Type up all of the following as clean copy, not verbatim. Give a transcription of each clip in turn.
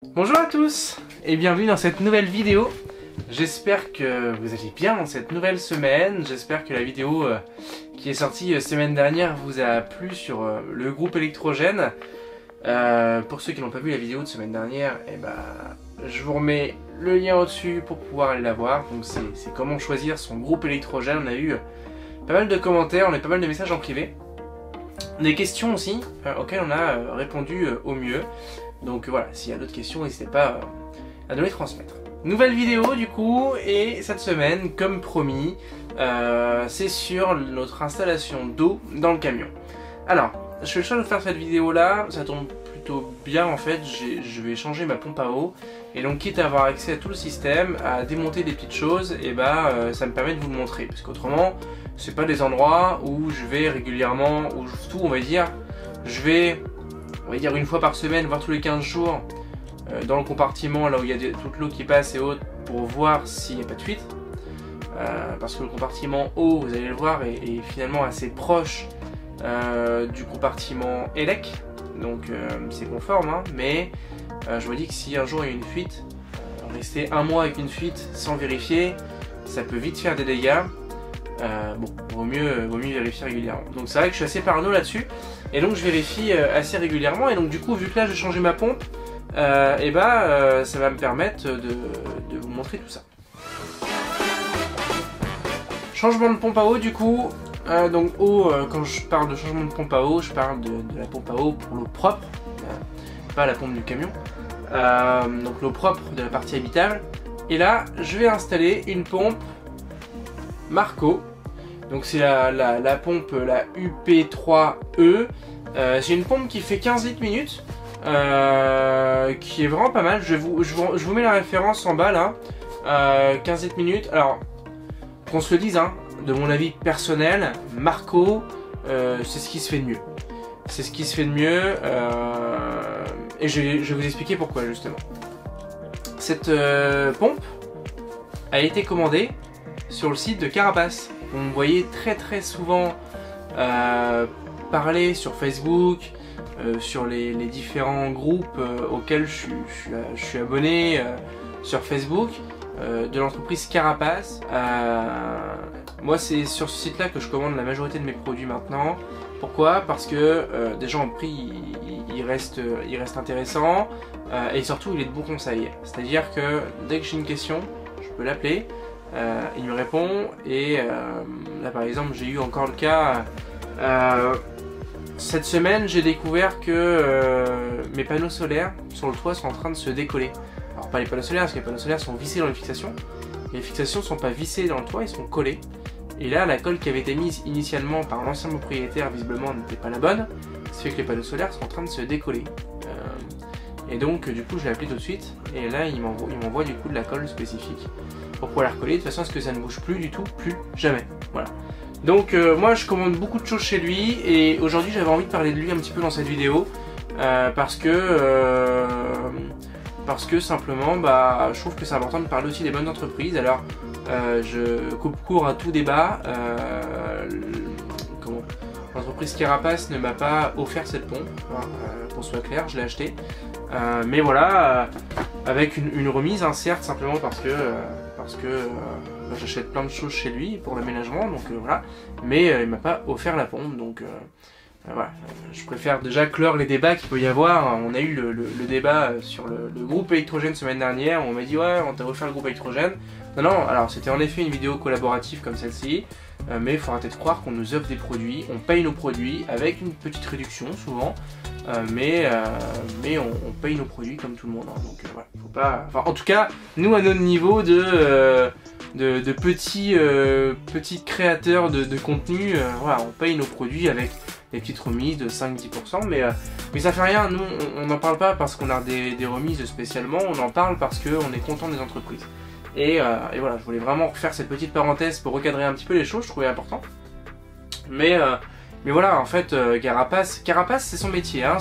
Bonjour à tous et bienvenue dans cette nouvelle vidéo. J'espère que vous allez bien dans cette nouvelle semaine. J'espère que la vidéo qui est sortie semaine dernière vous a plu sur le groupe électrogène. Pour ceux qui n'ont pas vu la vidéo de semaine dernière, je vous remets le lien au-dessus pour pouvoir aller la voir. Donc c'est comment choisir son groupe électrogène. On a eu pas mal de commentaires, on a eu pas mal de messages en privé. Des questions aussi auxquelles on a répondu au mieux. Donc voilà, s'il y a d'autres questions, n'hésitez pas à nous les transmettre. Nouvelle vidéo du coup, et cette semaine, comme promis, c'est sur notre installation d'eau dans le camion. Alors, je fais le choix de faire cette vidéo là, ça tombe plutôt bien en fait, je vais changer ma pompe à eau. Et donc quitte à avoir accès à tout le système, à démonter des petites choses, et ça me permet de vous le montrer. Parce qu'autrement, c'est pas des endroits où je vais régulièrement, ou tout on va dire, je vais... on va dire une fois par semaine, voire tous les 15 jours, dans le compartiment, là où il y a toute l'eau qui passe et autres, pour voir s'il n'y a pas de fuite. Parce que le compartiment eau, vous allez le voir, est finalement assez proche du compartiment élec. Donc c'est conforme, hein, mais je me dis que si un jour il y a une fuite, rester un mois avec une fuite sans vérifier, ça peut vite faire des dégâts. Vaut mieux vérifier régulièrement. Donc c'est vrai que je suis assez parano là-dessus. Et donc je vérifie assez régulièrement. Et donc du coup, vu que là je vais changer ma pompe, ça va me permettre de vous montrer tout ça. Changement de pompe à eau du coup. Donc eau, quand je parle de changement de pompe à eau, je parle de la pompe à eau pour l'eau propre, pas la pompe du camion. Donc l'eau propre de la partie habitable. Et là, je vais installer une pompe Marco. Donc c'est la pompe, la UP3E. C'est une pompe qui fait 15 litres minutes, qui est vraiment pas mal. Je vous mets la référence en bas là. 15 litres minutes. Alors, qu'on se le dise, hein, de mon avis personnel, Marco, c'est ce qui se fait de mieux. C'est ce qui se fait de mieux. Et je vais vous expliquer pourquoi justement. Cette pompe a été commandée sur le site de Carapace. Vous me voyez très souvent parler sur Facebook, sur les différents groupes auxquels je suis abonné sur Facebook, de l'entreprise Carapace. Moi c'est sur ce site là que je commande la majorité de mes produits maintenant. Pourquoi? Parce que déjà en prix il reste intéressant, et surtout il est de bons conseils. C'est-à-dire que dès que j'ai une question, je peux l'appeler. Il me répond et là par exemple j'ai eu encore le cas cette semaine, j'ai découvert que mes panneaux solaires sur le toit sont en train de se décoller. Alors pas les panneaux solaires parce que les panneaux solaires sont vissés dans les fixations. Les fixations ne sont pas vissées dans le toit, ils sont collés. Et là la colle qui avait été mise initialement par l'ancien propriétaire visiblement n'était pas la bonne. Ce qui fait que les panneaux solaires sont en train de se décoller. Et donc du coup je l'ai appelé tout de suite et là il m'envoie du coup de la colle spécifique pour pouvoir la recoller de toute façon parce que ça ne bouge plus du tout, plus jamais. Voilà. Donc moi je commande beaucoup de choses chez lui et aujourd'hui j'avais envie de parler de lui un petit peu dans cette vidéo parce que simplement je trouve que c'est important de parler aussi des bonnes entreprises. Alors je coupe court à tout débat. L'entreprise Carapace ne m'a pas offert cette pompe, pour soit clair, je l'ai acheté. Mais voilà, avec une remise, hein, certes, simplement parce que j'achète plein de choses chez lui pour l'aménagement, donc voilà. Mais il m'a pas offert la pompe, donc voilà. Je préfère déjà clore les débats qu'il peut y avoir. On a eu le débat sur le groupe électrogène semaine dernière, où on m'a dit ouais, on t'a offert le groupe électrogène. Non, alors c'était en effet une vidéo collaborative comme celle-ci. Mais il faut arrêter de croire qu'on nous offre des produits, on paye nos produits avec une petite réduction souvent, mais on paye nos produits comme tout le monde. Hein, donc voilà, faut pas. Enfin, en tout cas, nous à notre niveau de petits créateurs de contenu, voilà, on paye nos produits avec des petites remises de 5-10%, mais ça fait rien. Nous, on n'en parle pas parce qu'on a des remises spécialement, on en parle parce qu'on est content des entreprises. Et voilà, je voulais vraiment faire cette petite parenthèse pour recadrer un petit peu les choses, je trouvais important. Mais voilà, en fait, Carapace c'est son métier, hein,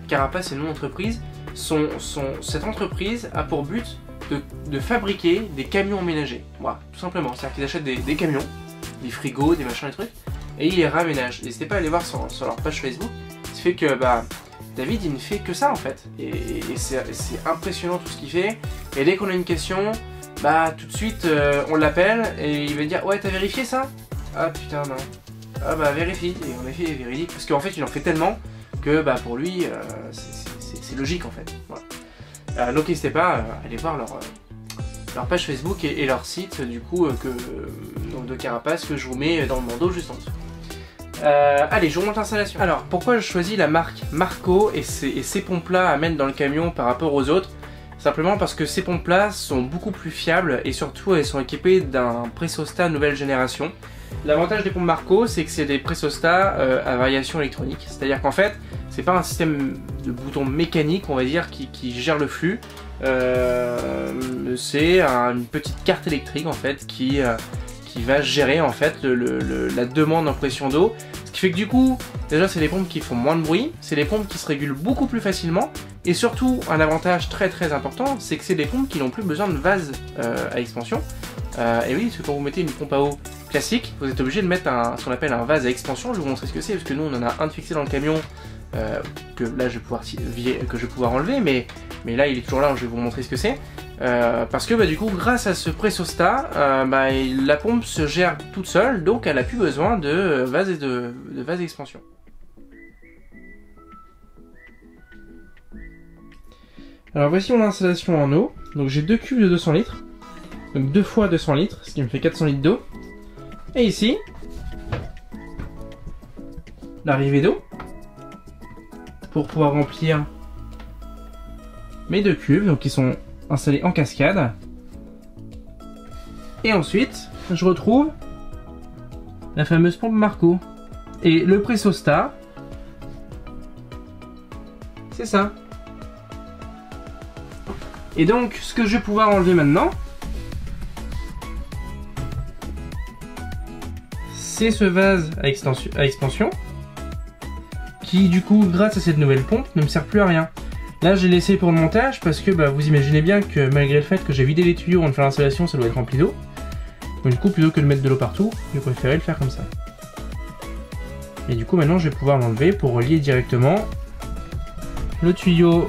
Carapace c'est une entreprise. Cette entreprise a pour but de fabriquer des camions aménagés. Voilà, tout simplement. C'est-à-dire qu'ils achètent des camions, des frigos, des machins, des trucs, et ils les raménagent. N'hésitez pas à aller voir sur leur page Facebook. Ce qui fait que David il ne fait que ça en fait, et c'est impressionnant tout ce qu'il fait, et dès qu'on a une question, bah tout de suite on l'appelle, et il va dire ouais t'as vérifié ça? Ah putain non. Ah bah vérifie, et en effet il vérifie, parce qu'en fait il en fait tellement que bah pour lui c'est logique en fait. Voilà. Donc n'hésitez pas à aller voir leur page Facebook et leur site du coup donc de Carapace que je vous mets dans le bandeau juste en dessous. Allez, je vous montre l'installation. Alors, pourquoi je choisis la marque Marco et ces pompes-là à mettre dans le camion par rapport aux autres? Simplement parce que ces pompes-là sont beaucoup plus fiables et surtout elles sont équipées d'un pressostat nouvelle génération. L'avantage des pompes Marco, c'est que c'est des pressostats à variation électronique. C'est-à-dire qu'en fait, c'est pas un système de boutons mécaniques, on va dire, qui gère le flux. C'est une petite carte électrique en fait qui va gérer en fait la demande en pression d'eau. Ce qui fait que du coup, déjà c'est des pompes qui font moins de bruit, c'est des pompes qui se régulent beaucoup plus facilement, et surtout un avantage très important, c'est que c'est des pompes qui n'ont plus besoin de vase à expansion. Et oui, parce que quand vous mettez une pompe à eau classique, vous êtes obligé de mettre ce qu'on appelle un vase à expansion. Je vais vous montrer ce que c'est, parce que nous on en a un de fixé dans le camion, que là je vais pouvoir enlever, mais là il est toujours là, je vais vous montrer ce que c'est. Parce que du coup, grâce à ce pressostat, la pompe se gère toute seule, donc elle n'a plus besoin de vase d'expansion. Alors voici mon installation en eau. Donc j'ai deux cuves de 200 litres, donc 2 fois 200 litres, ce qui me fait 400 litres d'eau. Et ici, l'arrivée d'eau pour pouvoir remplir mes deux cuves, donc qui sont installés en cascade. Et ensuite, je retrouve la fameuse pompe Marco. Et le pressostat, c'est ça. Et donc, ce que je vais pouvoir enlever maintenant, c'est ce vase à expansion, qui du coup, grâce à cette nouvelle pompe, ne me sert plus à rien. Là, j'ai laissé pour le montage parce que vous imaginez bien que malgré le fait que j'ai vidé les tuyaux avant de faire l'installation, ça doit être rempli d'eau. Donc du coup, plutôt que de mettre de l'eau partout, j'ai préféré le faire comme ça. Et du coup, maintenant, je vais pouvoir l'enlever pour relier directement le tuyau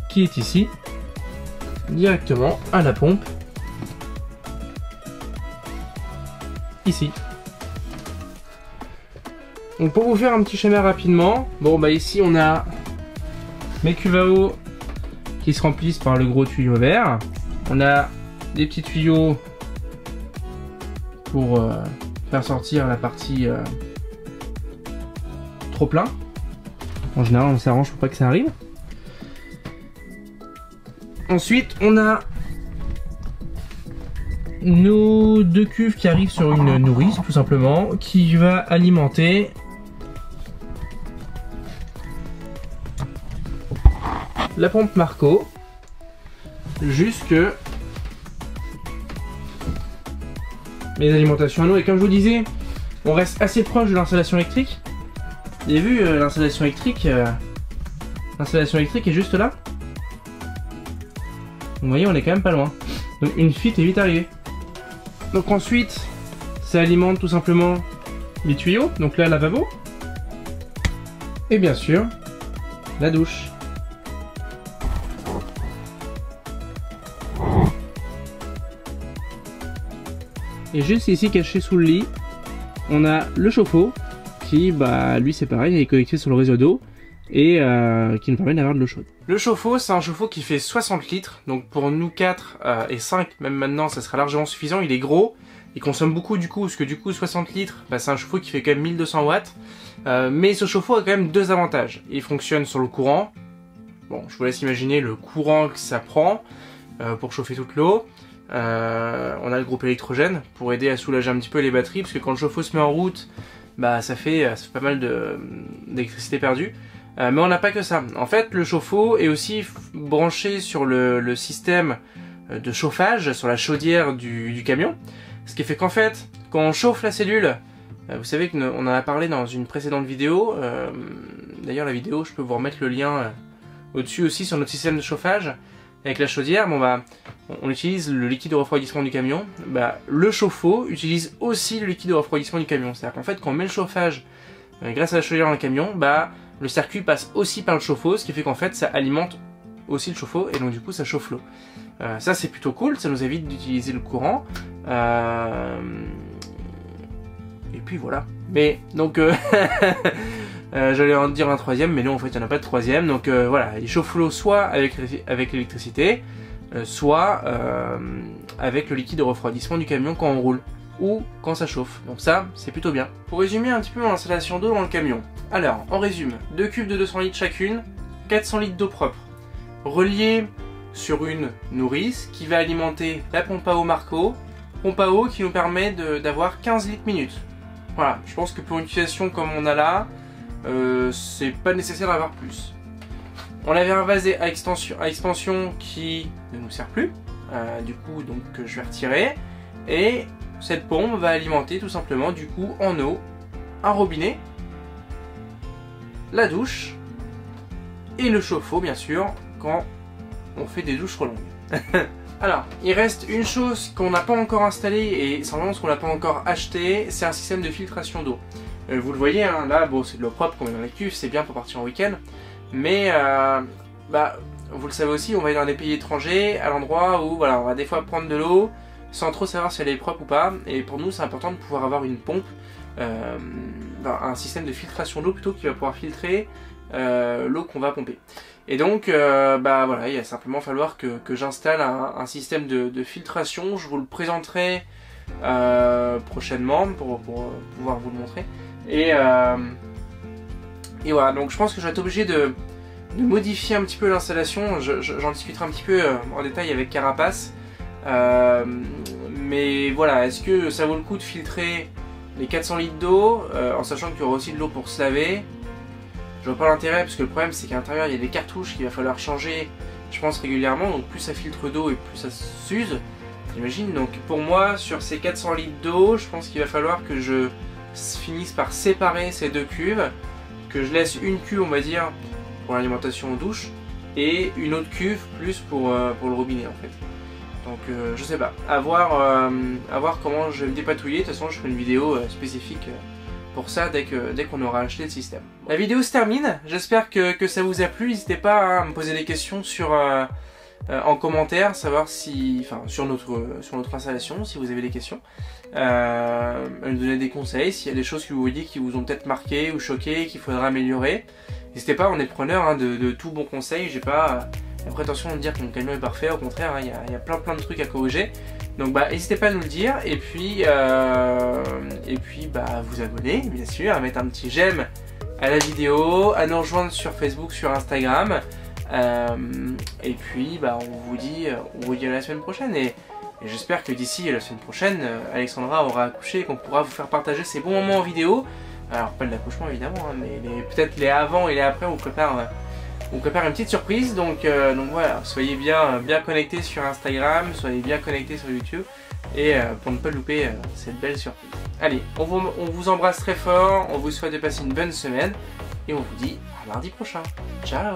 qui est ici, directement à la pompe, ici. Donc pour vous faire un petit schéma rapidement, ici on a mes cuves à eau qui se remplissent par le gros tuyau vert. On a des petits tuyaux pour faire sortir la partie trop plein. En général on s'arrange pour pas que ça arrive. Ensuite on a nos deux cuves qui arrivent sur une nourrice tout simplement, qui va alimenter la pompe Marco jusque mes alimentations à eau. Et comme je vous disais, on reste assez proche de l'installation électrique. Vous avez vu l'installation électrique est juste là. Vous voyez, on est quand même pas loin. Donc une fuite est vite arrivée. Donc ensuite, ça alimente tout simplement les tuyaux. Donc là, lavabo. Et bien sûr, la douche. Et juste ici, caché sous le lit, on a le chauffe-eau qui, lui c'est pareil, il est connecté sur le réseau d'eau et qui nous permet d'avoir de l'eau chaude. Le chauffe-eau, c'est un chauffe-eau qui fait 60 litres, donc pour nous 4 et 5, même maintenant, ça sera largement suffisant. Il est gros, il consomme beaucoup du coup, parce que du coup 60 litres, c'est un chauffe-eau qui fait quand même 1200 watts. Mais ce chauffe-eau a quand même deux avantages. Il fonctionne sur le courant. Bon, je vous laisse imaginer le courant que ça prend pour chauffer toute l'eau. On a le groupe électrogène pour aider à soulager un petit peu les batteries, parce que quand le chauffe-eau se met en route, ça fait pas mal d'électricité perdue. Mais on n'a pas que ça. En fait, le chauffe-eau est aussi branché sur le système de chauffage, sur la chaudière du camion. Ce qui fait qu'en fait, quand on chauffe la cellule, vous savez qu'on en a parlé dans une précédente vidéo. D'ailleurs, la vidéo, je peux vous remettre le lien au-dessus aussi sur notre système de chauffage. Avec la chaudière, on utilise le liquide de refroidissement du camion. Le chauffe-eau utilise aussi le liquide de refroidissement du camion. C'est-à-dire qu'en fait, quand on met le chauffage grâce à la chaudière dans le camion, bah, le circuit passe aussi par le chauffe-eau, ce qui fait qu'en fait ça alimente aussi le chauffe-eau et donc du coup ça chauffe l'eau. Ça c'est plutôt cool, ça nous évite d'utiliser le courant. Et puis voilà. Mais donc j'allais en dire un troisième, mais non en fait il n'y en a pas de troisième. Donc voilà, il chauffe l'eau soit avec l'électricité, soit avec le liquide de refroidissement du camion quand on roule, ou quand ça chauffe. Donc ça, c'est plutôt bien. Pour résumer un petit peu mon installation d'eau dans le camion. Alors, on résume. 2 cubes de 200 litres chacune, 400 litres d'eau propre. Reliés sur une nourrice qui va alimenter la pompe à eau Marco. Pompe à eau qui nous permet d'avoir 15 litres minutes. Voilà, je pense que pour une utilisation comme on a là, c'est pas nécessaire d'avoir plus. On avait un vasé à expansion qui ne nous sert plus. Du coup, donc je vais retirer. Et cette pompe va alimenter tout simplement du coup en eau un robinet, la douche et le chauffe-eau bien sûr quand on fait des douches trop longues. Alors, il reste une chose qu'on n'a pas encore installée et simplement ce qu'on n'a pas encore acheté, c'est un système de filtration d'eau. Vous le voyez, hein, là, bon, c'est de l'eau propre qu'on met dans la cuve, c'est bien pour partir en week-end, mais bah, vous le savez aussi, on va aller dans des pays étrangers, à l'endroit où voilà, on va des fois prendre de l'eau sans trop savoir si elle est propre ou pas, et pour nous c'est important de pouvoir avoir une pompe, un système de filtration d'eau plutôt qui va pouvoir filtrer l'eau qu'on va pomper. Et donc bah voilà, il va simplement falloir que j'installe un système de filtration. Je vous le présenterai prochainement pour pouvoir vous le montrer. Et voilà, donc je pense que je vais être obligé de modifier un petit peu l'installation. J'en discuterai un petit peu en détail avec Carapace. Mais voilà, est-ce que ça vaut le coup de filtrer les 400 litres d'eau en sachant qu'il y aura aussi de l'eau pour se laver? Je vois pas l'intérêt parce que le problème c'est qu'à l'intérieur il y a des cartouches qu'il va falloir changer, je pense, régulièrement, donc plus ça filtre d'eau et plus ça s'use, j'imagine. Donc pour moi, sur ces 400 litres d'eau, je pense qu'il va falloir que je finisse par séparer ces deux cuves, que je laisse une cuve on va dire pour l'alimentation aux douches et une autre cuve plus pour le robinet en fait. Donc je sais pas, à voir comment je vais me dépatouiller. De toute façon je ferai une vidéo spécifique pour ça dès qu'on aura acheté le système. La vidéo se termine, j'espère que ça vous a plu. N'hésitez pas à me poser des questions en commentaire, savoir si, enfin, sur notre installation, si vous avez des questions. Me donner des conseils, s'il y a des choses que vous voyez qui vous ont peut-être marqué ou choqué, qu'il faudra améliorer. N'hésitez pas, on est preneur hein, de tout bon conseil. J'ai pas la prétention de dire que mon camion est parfait, au contraire, il y a plein de trucs à corriger. Donc bah n'hésitez pas à nous le dire et puis bah vous abonner bien sûr, à mettre un petit j'aime à la vidéo, à nous rejoindre sur Facebook, sur Instagram, et puis bah on vous dit à la semaine prochaine et j'espère que d'ici la semaine prochaine Alexandra aura accouché et qu'on pourra vous faire partager ces bons moments en vidéo. Alors pas de l'accouchement évidemment hein, mais peut-être les avant et les après on prépare une petite surprise, donc voilà, soyez bien connectés sur Instagram, soyez bien connectés sur YouTube, et pour ne pas louper cette belle surprise. Allez, on vous embrasse très fort, on vous souhaite de passer une bonne semaine, et on vous dit à mardi prochain. Ciao!